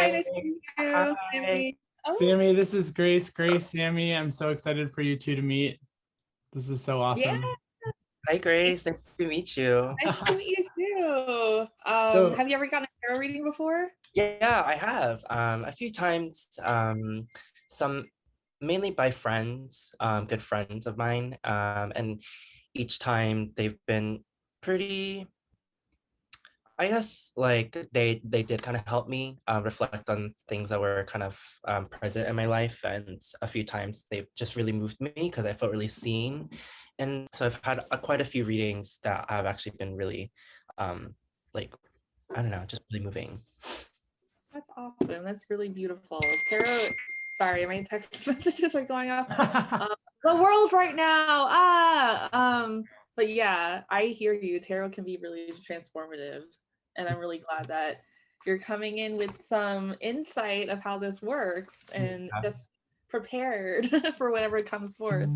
Hi, Hi, nice to meet you, hi, Sammy. Oh, Sammy. This is Grace. Grace, Sammy. I'm so excited for you two to meet. This is so yeah, awesome. Hi, Grace. Nice to meet you. nice to meet you too. So, Have you ever gotten a tarot reading before? Yeah, I have a few times. Some mainly by friends, good friends of mine. And each time they've been pretty. I guess like they did kind of help me reflect on things that were kind of present in my life, and a few times they've just really moved me because I felt really seen, and so I've had quite a few readings that have actually been really, like I don't know, just really moving. That's awesome. That's really beautiful. Tarot, sorry, my text messages are going off. The world right now. But yeah, I hear you. Tarot can be really transformative. And I'm really glad that you're coming in with some insight of how this works and yeah. just prepared for whatever comes forth.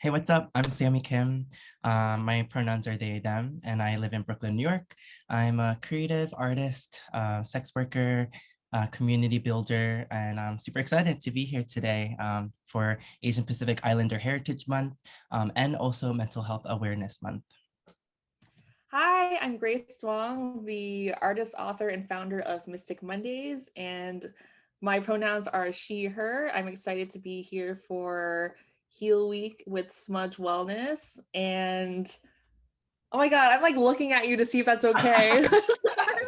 Hey, what's up? I'm Sammy Kim. My pronouns are they, them, and I live in Brooklyn, New York. I'm a creative artist, sex worker, community builder, and I'm super excited to be here today for Asian Pacific Islander Heritage Month and also Mental Health Awareness Month. Hi, I'm Grace Duong, the artist, author, and founder of Mystic Mondays, and my pronouns are she, her. I'm excited to be here for Heal Week with Smudge Wellness, and oh my God, I'm like looking at you to see if that's okay.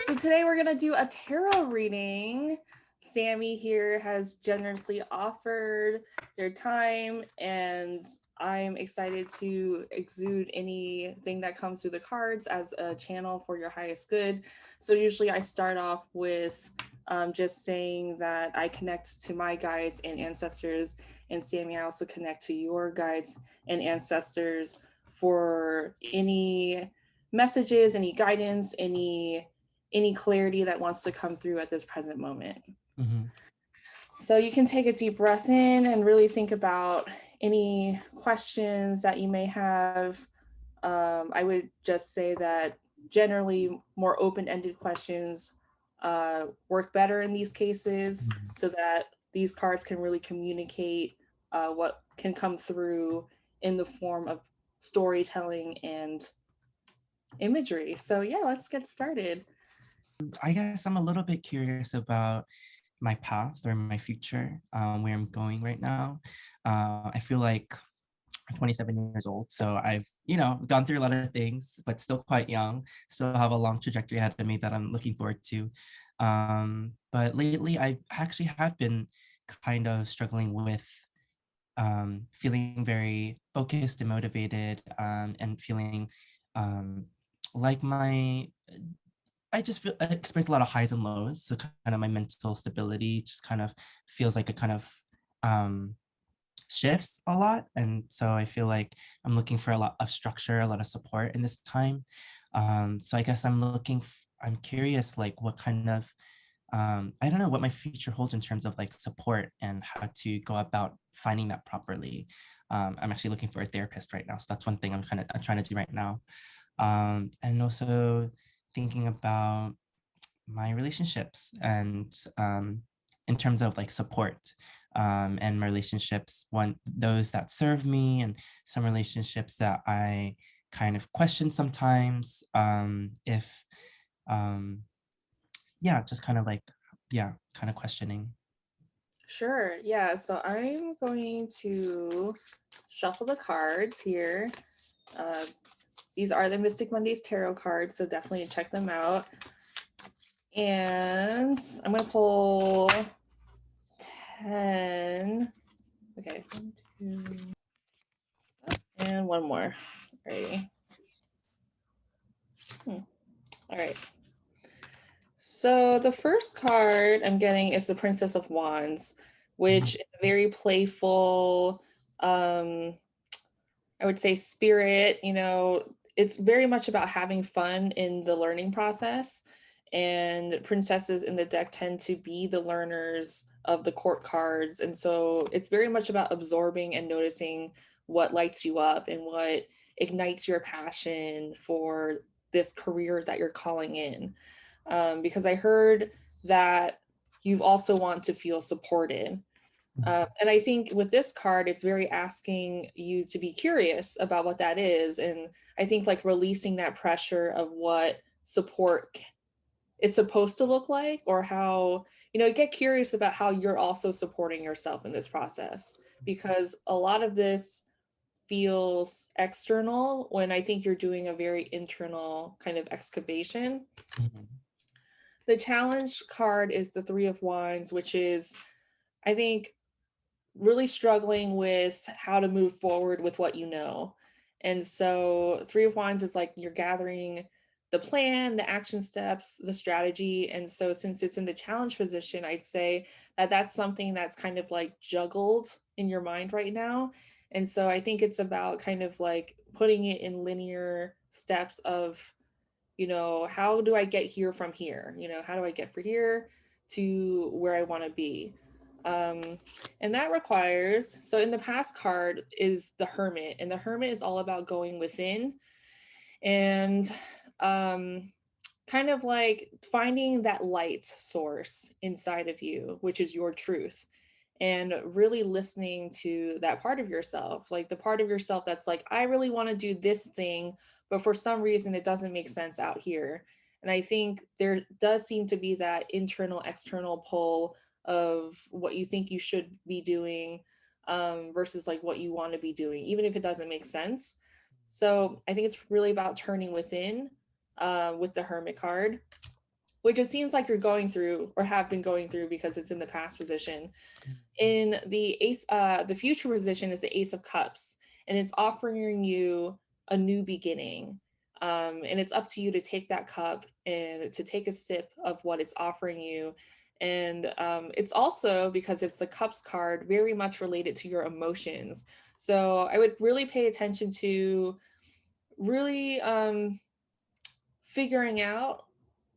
So today we're gonna do a tarot reading. Sammy here has generously offered their time, and I'm excited to exude anything that comes through the cards as a channel for your highest good. So usually I start off with just saying that I connect to my guides and ancestors, and Sammy, I also connect to your guides and ancestors for any messages, any guidance, any clarity that wants to come through at this present moment. Mm-hmm. So you can take a deep breath in and really think about any questions that you may have. I would just say that generally more open-ended questions work better in these cases, so that these cards can really communicate what can come through in the form of storytelling and imagery. So yeah, let's get started. I guess I'm a little bit curious about my path or my future, where I'm going right now. I feel like I'm 27 years old, so I've, gone through a lot of things, but still quite young. Still have a long trajectory ahead of me that I'm looking forward to. But lately, I actually have been kind of struggling with feeling very focused and motivated, and feeling um, like I just feel I experience a lot of highs and lows. So kind of my mental stability just kind of feels like it kind of um, shifts a lot. And so I feel like I'm looking for a lot of structure, a lot of support in this time. So I guess I'm curious, like what kind of, I don't know what my future holds in terms of like support and how to go about finding that properly. I'm actually looking for a therapist right now. So that's one thing I'm trying to do right now. And also thinking about my relationships and in terms of like support, and my relationships, one those that serve me and some relationships that I kind of question sometimes, if yeah, just kind of like, yeah, kind of questioning. Sure. Yeah. So I'm going to shuffle the cards here. Uh, these are the Mystic Mondays tarot cards, so definitely check them out. And I'm going to pull 10. Okay. 1, 2, and one more. Alrighty. All right. So the first card I'm getting is the Princess of Wands, which is a very playful, I would say spirit. It's very much about having fun in the learning process. and princesses in the deck tend to be the learners of the court cards. And so it's very much about absorbing and noticing what lights you up and what ignites your passion for this career that you're calling in. Because I heard that you also want to feel supported. And I think with this card, it's very asking you to be curious about what that is. And I think like releasing that pressure of what support is supposed to look like, or how, get curious about how you're also supporting yourself in this process. Because a lot of this feels external when I think you're doing a very internal kind of excavation. The challenge card is the Three of Wands, which is, I think, really struggling with how to move forward with what you know. And so Three of Wands is like you're gathering the plan, the action steps, the strategy. And so since it's in the challenge position, I'd say that that's something that's kind of like juggled in your mind right now. And so I think it's about kind of like putting it in linear steps of, how do I get here from here? How do I get from here to where I want to be? And that requires, so in the past card is the Hermit, and the Hermit is all about going within and kind of like finding that light source inside of you, which is your truth, and really listening to that part of yourself, like the part of yourself that's like, I really want to do this thing, but for some reason it doesn't make sense out here. And I think there does seem to be that internal external pull of what you think you should be doing versus like what you want to be doing, even if it doesn't make sense. So I think it's really about turning within with the Hermit card, which it seems like you're going through or have been going through because it's in the past position. In the ace, the future position is the Ace of Cups, and it's offering you a new beginning. And it's up to you to take that cup and to take a sip of what it's offering you. And it's also, because it's the Cups card, very much related to your emotions. So I would really pay attention to really figuring out,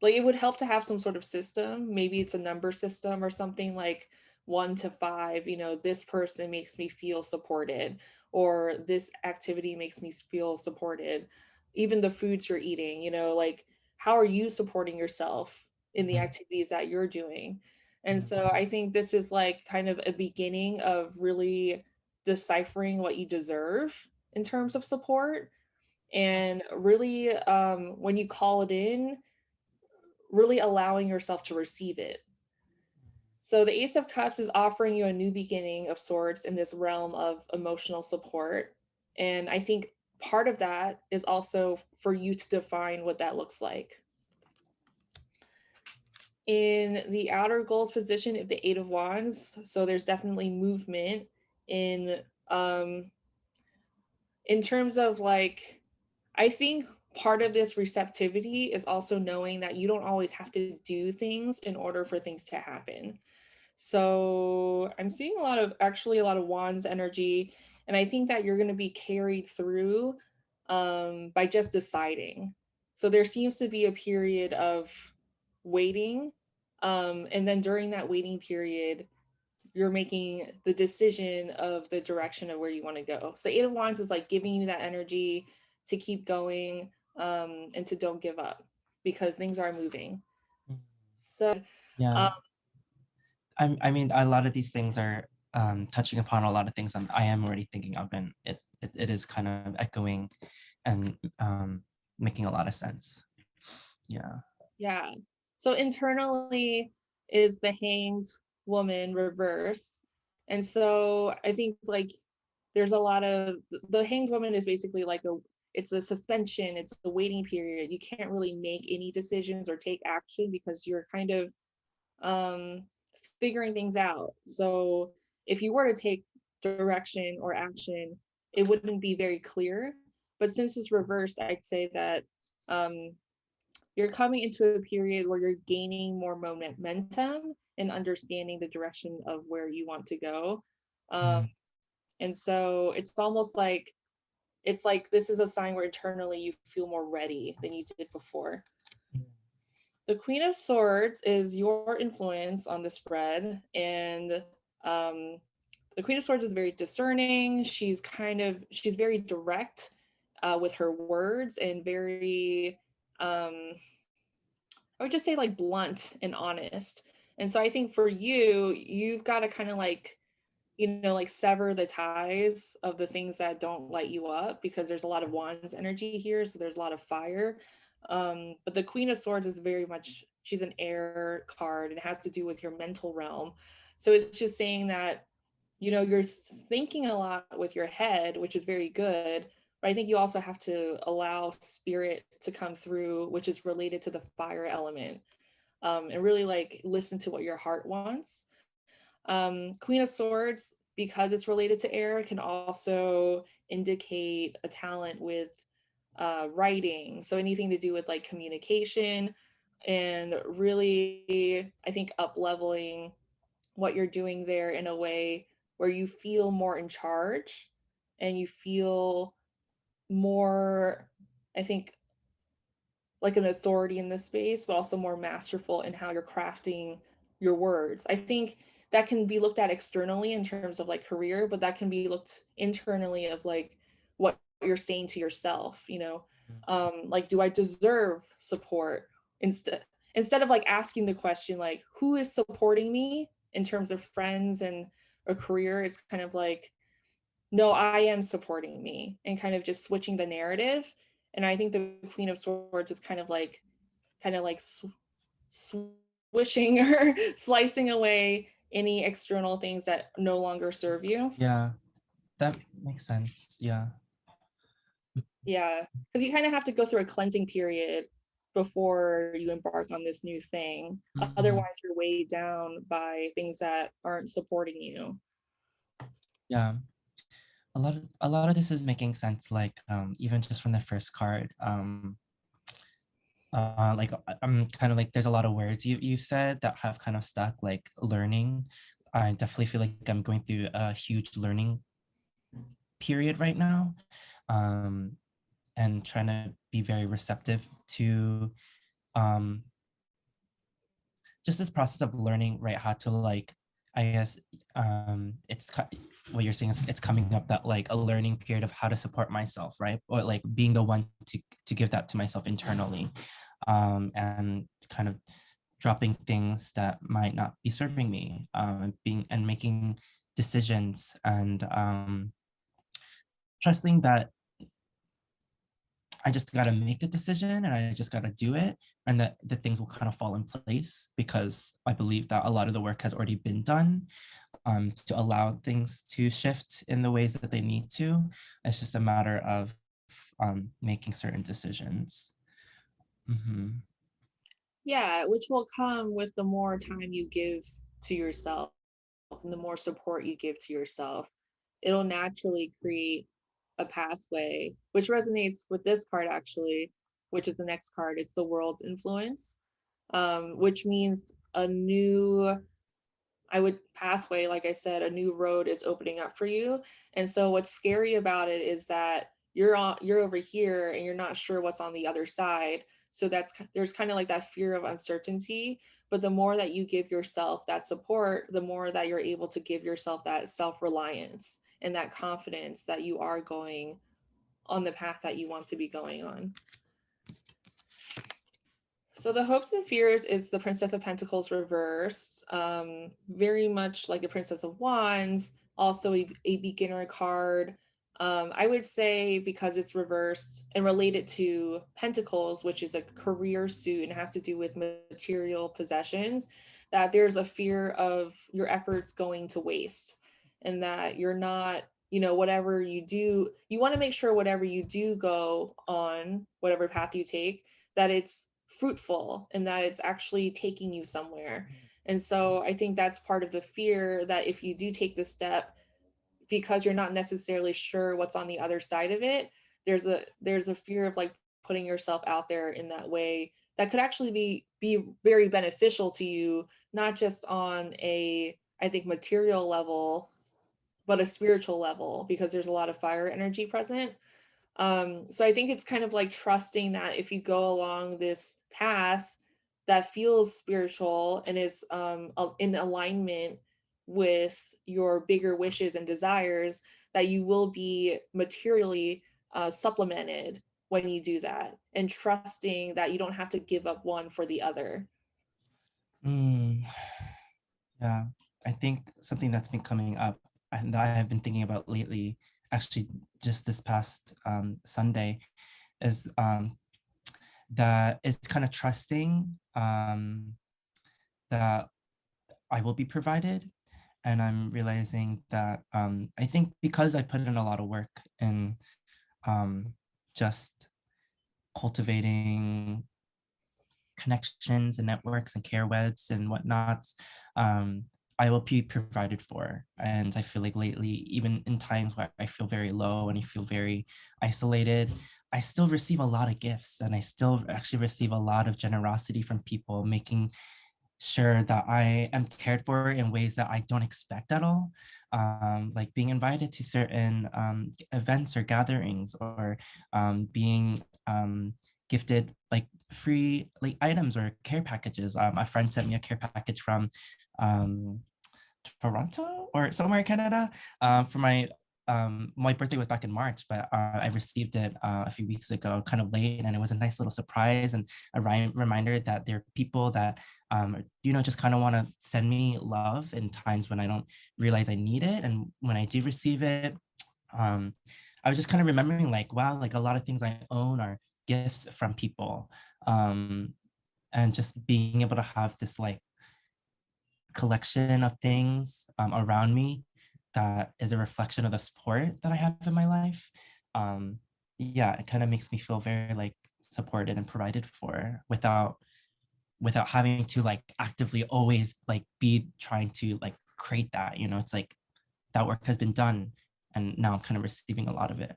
like, it would help to have some sort of system. Maybe it's a number system or something, like 1 to 5, this person makes me feel supported, or this activity makes me feel supported. Even the foods you're eating, like, how are you supporting yourself in the activities that you're doing? And so I think this is like kind of a beginning of really deciphering what you deserve in terms of support, and really when you call it in, really allowing yourself to receive it. So the Ace of Cups is offering you a new beginning of sorts in this realm of emotional support. And I think part of that is also for you to define what that looks like. In the outer goals position of the Eight of Wands, so there's definitely movement um in terms of like, I think part of this receptivity is also knowing that you don't always have to do things in order for things to happen. So I'm seeing actually a lot of wands energy, and I think that you're going to be carried through by just deciding. So there seems to be a period of waiting, and then during that waiting period, you're making the decision of the direction of where you want to go. So Eight of Wands is like giving you that energy to keep going, and to don't give up, because things are moving. So Yeah. I mean, a lot of these things are touching upon a lot of things I am already thinking of, and it is kind of echoing and making a lot of sense. Yeah. yeah. So internally is the Hanged Woman reverse. And so I think like there's a lot of, the Hanged Woman is basically like it's a suspension, it's a waiting period. You can't really make any decisions or take action because you're kind of figuring things out. So if you were to take direction or action, it wouldn't be very clear. But since it's reversed, I'd say that um, you're coming into a period where you're gaining more momentum and understanding the direction of where you want to go. And so it's almost like, this is a sign where internally you feel more ready than you did before. The Queen of Swords is your influence on the spread, and um, the Queen of Swords is very discerning. She's very direct with her words and very, I would just say like blunt and honest. And so I think for you, you've got to kind of like, like sever the ties of the things that don't light you up, because there's a lot of wands energy here. So there's a lot of fire. But the Queen of Swords is very much, she's an air card and it has to do with your mental realm. So it's just saying that, you're thinking a lot with your head, which is very good. But I think you also have to allow spirit to come through, which is related to the fire element, and really like listen to what your heart wants. Queen of Swords, because it's related to air, can also indicate a talent with writing. So anything to do with like communication, and really, I think, up leveling what you're doing there in a way where you feel more in charge and you feel more, I think, like an authority in this space, but also more masterful in how you're crafting your words. I think that can be looked at externally in terms of like career, but that can be looked internally of like what you're saying to yourself, like, do I deserve support? Instead of like asking the question like, who is supporting me in terms of friends and a career, it's kind of like, no, I am supporting me, and kind of just switching the narrative. And I think the Queen of Swords is kind of like swishing or slicing away any external things that no longer serve you. Yeah, that makes sense. Yeah. Yeah, because you kind of have to go through a cleansing period before you embark on this new thing. Mhm. Otherwise, you're weighed down by things that aren't supporting you. Yeah. A lot of this is making sense, like even just from the first card. Like I'm kind of like there's a lot of words you said that have kind of stuck, like learning. I definitely feel like I'm going through a huge learning period right now. Um and trying to be very receptive to um just this process of learning, right? How to like, I guess, what you're saying is it's coming up that like a learning period of how to support myself, right? Or like being the one to give that to myself internally, and kind of dropping things that might not be serving me, being and making decisions, and trusting that I just got to make the decision and I just got to do it, and that the things will kind of fall in place because I believe that a lot of the work has already been done, to allow things to shift in the ways that they need to. It's just a matter of making certain decisions. Mhm. Yeah, which will come with the more time you give to yourself and the more support you give to yourself. It'll naturally create a pathway, which resonates with this card actually, which is the next card. It's the world's influence, which means a new, I would pathway, like I said, a new road is opening up for you. And so what's scary about it is that you're over here and you're not sure what's on the other side. So there's kind of like that fear of uncertainty. But the more that you give yourself that support, the more that you're able to give yourself that self-reliance and that confidence that you are going on the path that you want to be going on. So the hopes and fears is the Princess of Pentacles reversed, very much like the Princess of Wands, also a beginner card. I would say because it's reversed and related to Pentacles, which is a career suit and has to do with material possessions, that there's a fear of your efforts going to waste, and that you're not, whatever you do, you want to make sure whatever you do go on, whatever path you take, that it's fruitful and that it's actually taking you somewhere. And so I think that's part of the fear, that if you do take the step, because you're not necessarily sure what's on the other side of it, there's a fear of like putting yourself out there in that way that could actually be very beneficial to you, not just on a, I think, material level, but a spiritual level, because there's a lot of fire energy present. So I think it's kind of like trusting that if you go along this path, that feels spiritual and is in alignment with your bigger wishes and desires, that you will be materially supplemented when you do that, and trusting that you don't have to give up one for the other. Mm, yeah, I think something that's been coming up and that I have been thinking about lately, actually just this past Sunday, is that it's kind of trusting that I will be provided. And I'm realizing that I think because I put in a lot of work in just cultivating connections and networks and care webs and whatnot, I will be provided for. And I feel like lately, even in times where I feel very low and I feel very isolated, I still receive a lot of gifts and I still actually receive a lot of generosity from people, making sure that I am cared for in ways that I don't expect at all. Like being invited to certain events or gatherings, or being gifted like free like items or care packages. A friend sent me a care package from um, Toronto or somewhere in Canada for my birthday was back in March, but I received it a few weeks ago, kind of late, and it was a nice little surprise and a reminder that there are people that just kind of want to send me love in times when I don't realize I need it, and when I do receive it, um, I was just kind of remembering like, wow, like a lot of things I own are gifts from people, and just being able to have this like collection of things around me that is a reflection of the support that I have in my life. Yeah, it kind of makes me feel very like supported and provided for without having to like actively always like be trying to like create that. It's like that work has been done and now I'm kind of receiving a lot of it.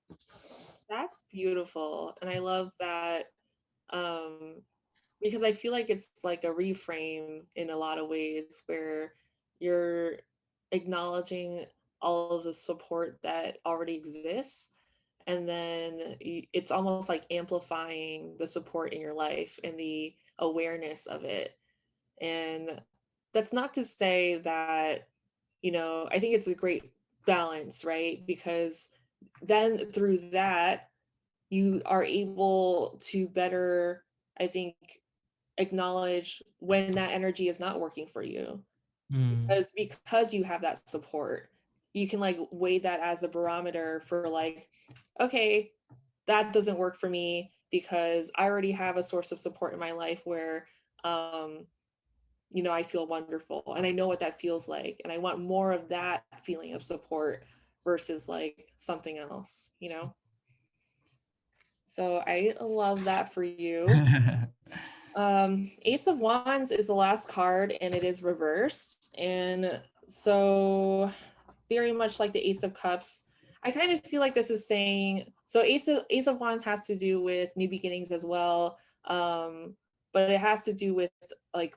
That's beautiful. And I love that, um, because I feel like it's like a reframe in a lot of ways, where you're acknowledging all of the support that already exists. And then it's almost like amplifying the support in your life and the awareness of it. And that's not to say that, I think it's a great balance, right? Because then through that, you are able to better, I think, acknowledge when that energy is not working for you. Mm, Because you have that support, you can like weigh that as a barometer for like, okay, that doesn't work for me because I already have a source of support in my life where um I feel wonderful and I know what that feels like, and I want more of that feeling of support versus like something else. So I love that for you. Ace of Wands is the last card and it is reversed. And so very much like the Ace of Cups, I kind of feel like this is saying, so Ace of Wands has to do with new beginnings as well. But it has to do with like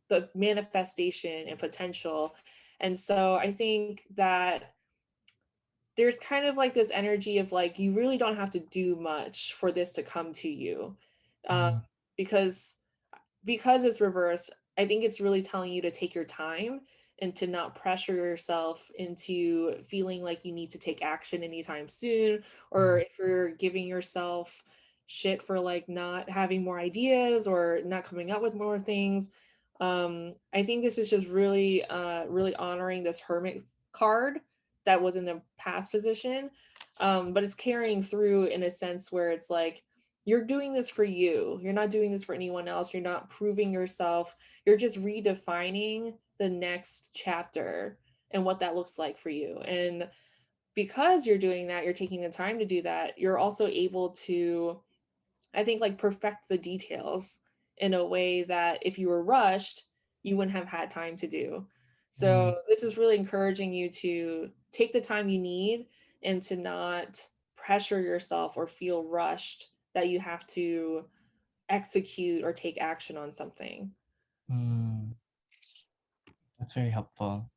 the manifestation and potential. And so I think that there's kind of like this energy of like, you really don't have to do much for this to come to you. Um, mm, because it's reversed, I think it's really telling you to take your time and to not pressure yourself into feeling like you need to take action anytime soon, or mm, if you're giving yourself shit for like not having more ideas or not coming up with more things. I think this is just really really honoring this Hermit card that was in the past position, but it's carrying through in a sense where it's like, you're doing this for you. You're not doing this for anyone else. You're not proving yourself. You're just redefining the next chapter and what that looks like for you. And because you're doing that, you're taking the time to do that, you're also able to, I think, like perfect the details in a way that if you were rushed, you wouldn't have had time to do. mm, So this is really encouraging you to take the time you need and to not pressure yourself or feel rushed that you have to execute or take action on something. mm. That's very helpful.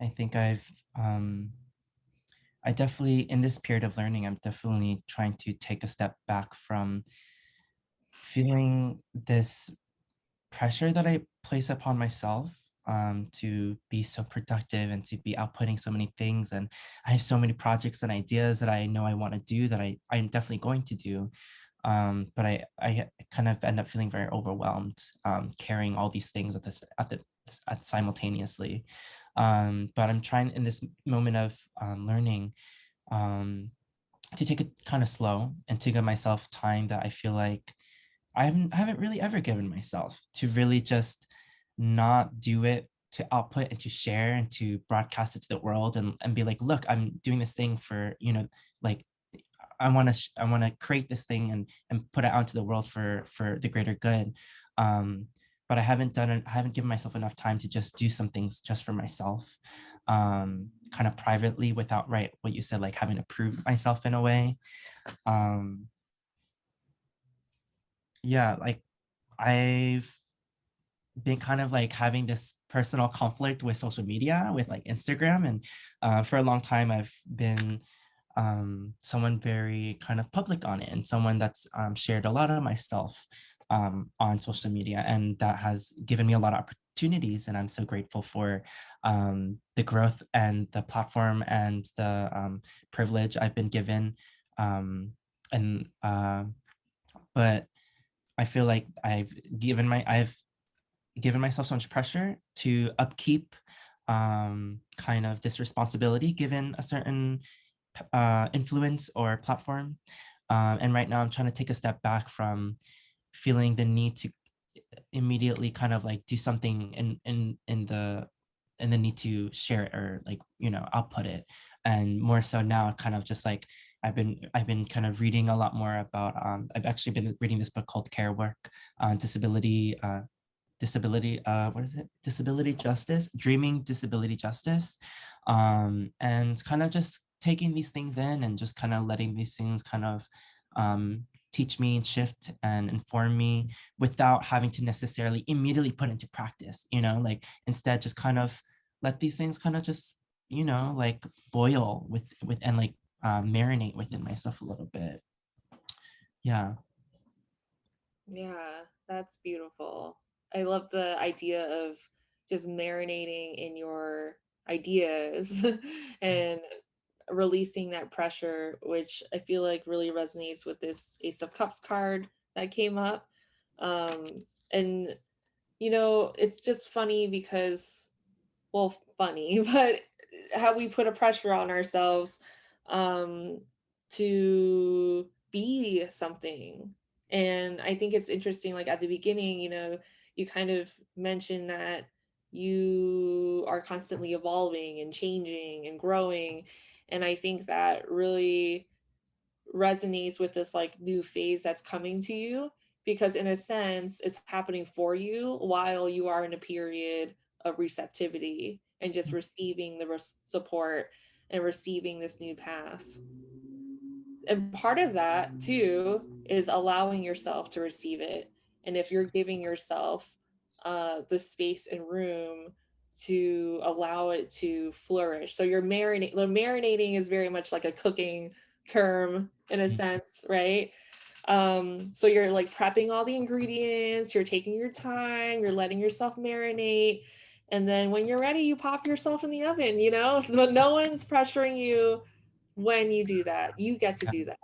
I think I definitely, in this period of learning, I'm definitely trying to take a step back from feeling this pressure that I place upon myself to be so productive and to be outputting so many things. And I have so many projects and ideas that I know I want to do that I'm definitely going to do. But I kind of end up feeling very overwhelmed carrying all these things simultaneously. But I'm trying in this moment of learning to take it kind of slow and to give myself time that I feel like I haven't really ever given myself, to really just not do it, to output and to share and to broadcast it to the world, and be like, look, I'm doing this thing for, like, I want to create this thing and put it out into the world for the greater good. Um, but I haven't given myself enough time to just do some things just for myself, kind of privately, without, right, what you said, like having to prove myself in a way. Um, yeah, like I've been kind of like having this personal conflict with social media, with like Instagram, and for a long time I've been someone very kind of public on it, and someone that's shared a lot of myself on social media, and that has given me a lot of opportunities, and I'm so grateful for the growth and the platform and the privilege I've been given. And But I feel like I've given myself so much pressure to upkeep kind of this responsibility given a certain influence or platform. And right now I'm trying to take a step back from feeling the need to immediately kind of like do something in the need to share it, or like, output it. And more so now, kind of just like I've been kind of reading a lot more about I've actually been reading this book called Care Work, what is it, disability justice, dreaming disability justice, and kind of just taking these things in and just kind of letting these things kind of teach me and shift and inform me without having to necessarily immediately put into practice, like instead just kind of let these things kind of just, like boil with and like marinate within myself a little bit. Yeah. Yeah, that's beautiful. I love the idea of just marinating in your ideas and releasing that pressure, which I feel like really resonates with this Ace of Cups card that came up. Um, and, it's just funny because, well, funny, but how we put a pressure on ourselves um, to be something. And I think it's interesting, like at the beginning, you kind of mentioned that you are constantly evolving and changing and growing. And I think that really resonates with this like new phase that's coming to you, because in a sense it's happening for you while you are in a period of receptivity and just receiving the support and receiving this new path. And part of that too is allowing yourself to receive it. And if you're giving yourself the space and room to allow it to flourish, so you're marinating. The marinating is very much like a cooking term in a sense, right? So you're like prepping all the ingredients, you're taking your time, you're letting yourself marinate, and then when you're ready you pop yourself in the oven, so no one's pressuring you. When you do that, you get to do that.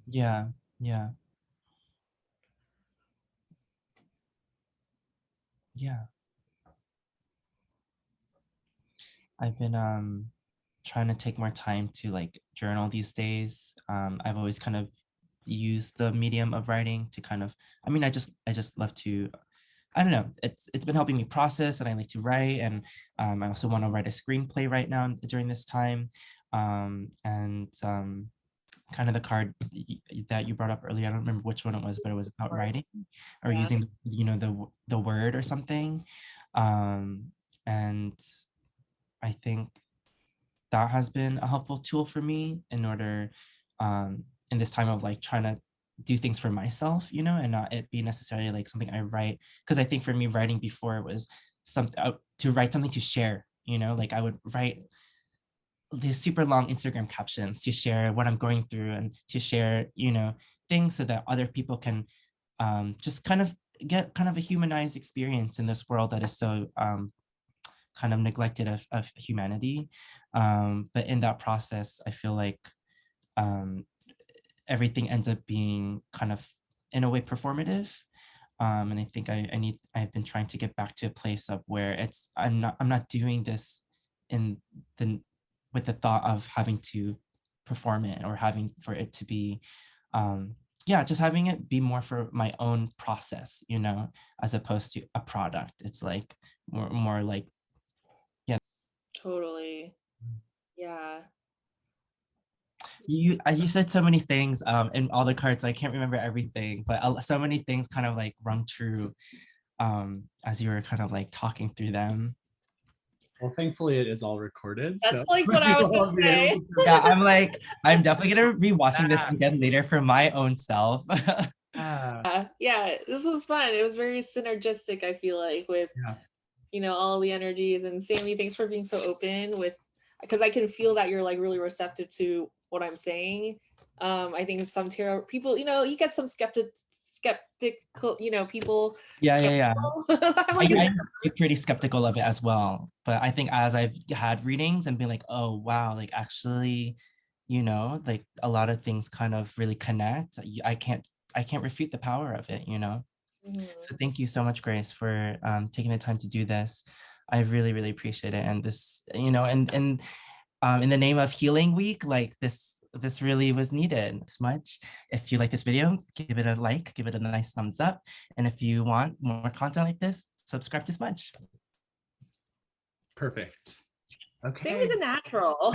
Yeah. Yeah. Yeah. I've been trying to take more time to like journal these days. I've always kind of used the medium of writing to kind of, I just love to, I don't know, it's been helping me process, and I like to write, and I also want to write a screenplay right now during this time. And kind of the card that you brought up earlier, I don't remember which one it was, but it was about writing or Yeah. using, the word or something. And I think that has been a helpful tool for me in order, in this time of like trying to do things for myself, and not it be necessarily like something I write. Because I think for me, writing before, it was something to write something to share, like I would write these super long Instagram captions to share what I'm going through, and to share, things so that other people can just kind of get kind of a humanized experience in this world that is so kind of neglected of humanity. But in that process, I feel like everything ends up being kind of in a way performative. And I think I've been trying to get back to a place of where I'm not doing this in the with the thought of having to perform it or having for it to be yeah, just having it be more for my own process, you know, as opposed to a product. It's like more like, yeah. Totally. Yeah. You said so many things in all the cards. I can't remember everything, but so many things kind of like rung true as you were kind of like talking through them. Well, thankfully it is all recorded. That's So like what I was we'll gonna be able say. to- Yeah, I'm definitely gonna be watching this again later for my own self. Yeah, this was fun. It was very synergistic, I feel like, with Yeah. you know, all the energies. And Sammy, thanks for being so open with, because I can feel that you're like really receptive to what I'm saying. I think some tarot people, you know, you get some skeptical, you know, people Yeah. skeptical. I'm like, I'm pretty skeptical of it as well. But I think as I've had readings and been like, oh wow, like actually, you know, like a lot of things kind of really connect. I can't refute the power of it, you know. Mhm. So thank you so much, Grace, for taking the time to do this. I really, really appreciate it. And this, you know, and in the name of Healing Week, like this really was needed. Smudge, if you like this video, give it a like, give it a nice thumbs up. And if you want more content like this, subscribe to Smudge. Perfect. Okay. Sammy's a natural.